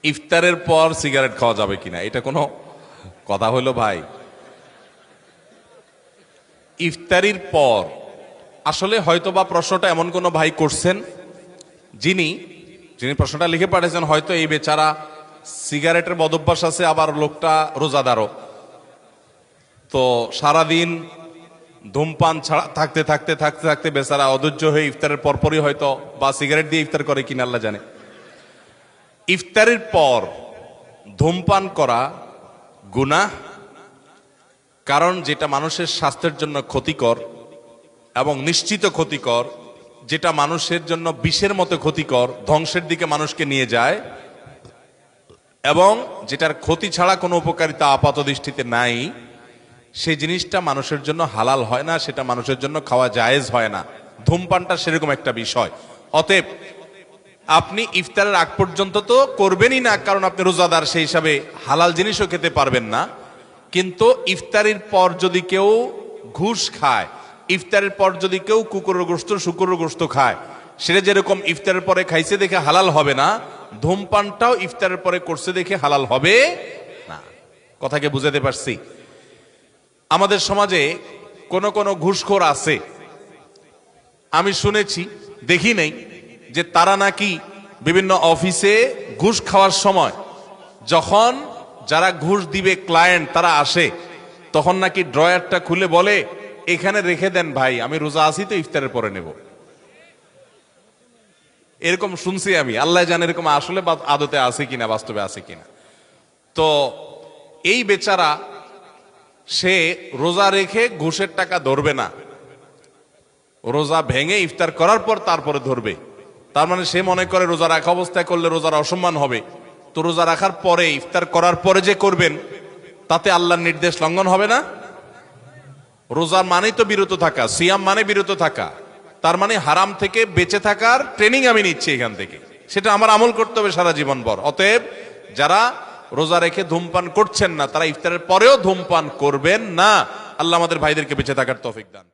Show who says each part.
Speaker 1: ইফতারের পর সিগারেট খাওয়া যাবে কিনা, এটা কোনো কথা হলো ভাই? ইফতারির পর আসলে হয়তোবা প্রশ্নটা এমন কোন ভাই করছেন যিনি প্রশ্নটা লিখে পাঠিয়েছেন, হয়তো এই বেচারা সিগারেটের বদভ্যাস আছে, আবার লোকটা রোজাদারও, তো সারাদিন ধূমপান ছাড়া থাকতে থাকতে থাকতে থাকতে বেচারা অধৈর্য হয়ে ইফতারের পরপরই হয়তো বা সিগারেট দিয়ে ইফতার করে কিনা আল্লাহ জানে। ইফতারের পর ধূমপান করা গুনাহ, কারণ যেটা মানুষের স্বাস্থ্যের জন্য ক্ষতিকর এবং নিশ্চিত ক্ষতিকর, যেটা মানুষের জন্য বিষের মতো ক্ষতিকর, ধ্বংসের দিকে মানুষকে নিয়ে যায়, এবং যেটার ক্ষতি ছাড়া কোনো উপকারিতা আপাত দৃষ্টিতে নাই, সেই জিনিসটা মানুষের জন্য হালাল হয় না, সেটা মানুষের জন্য খাওয়া জায়েজ হয় না। ধূমপানটা সেরকম একটা বিষয়। অতএব আপনি ইফতারের আগ পর্যন্ত তো করবেনই না, কারণ আপনি রোজাদার, সেই হিসাবে হালাল জিনিসও খেতে পারবেন না। কিন্তু ইফতারির পর যদি কেউ ঘুষ খায়, ইফতারের পর যদি কেউ কুকুরের গোশত শুকুরের গোশত খায়, সেটা যেরকম ইফতারের পরে খাইছে দেখে হালাল হবে না, ধূমপানটাও ইফতারের পরে করছে দেখে হালাল হবে না। কথাকে বুঝাতে পারছি? আমাদের সমাজে কোন কোন ঘুষখোর আছে, আমি শুনেছি, দেখি নেই, যে তারা নাকি বিভিন্ন অফিসে ঘুষ খাওয়ার সময় যখন যারা ঘুষ দিবে ক্লায়েন্ট তারা আসে, তখন নাকি ড্রয়ারটা খুলে বলে, এখানে রেখে দেন ভাই, আমি রোজা আছি তো ইফতারের পরে নেব। এরকম শুনছি আমি, আল্লাহ জানে এরকম আসলে আদতে আছে কিনা, বাস্তবে আছে কিনা। তো এই বেচারা সে রোজা রেখে ঘুষের টাকা ধরবে না, রোজা ভেঙে ইফতার করার পর তারপরে ধরবে। তার মানে সে মনে করে রোজা রাখা অবস্থায় করলে রোজার অসম্মান হবে, তো রোজা রাখার পরে ইফতার করার পরে যে করবেন তাতে আল্লাহর নির্দেশ লঙ্ঘন হবে না? রোজার মানেই তো বিরত থাকা, সিয়াম মানে বিরত থাকা, তার মানে হারাম থেকে বেঁচে থাকার ট্রেনিং আমি নিচ্ছি এখান থেকে, সেটা আমার আমল করতে হবে সারা জীবন ভর। অতএব যারা রোজা রেখে ধূমপান করছেন না, তারা ইফতারের পরেও ধূমপান করবেন না। আল্লাহ আমাদের ভাইদেরকে বেঁচে থাকার তৌফিক দান।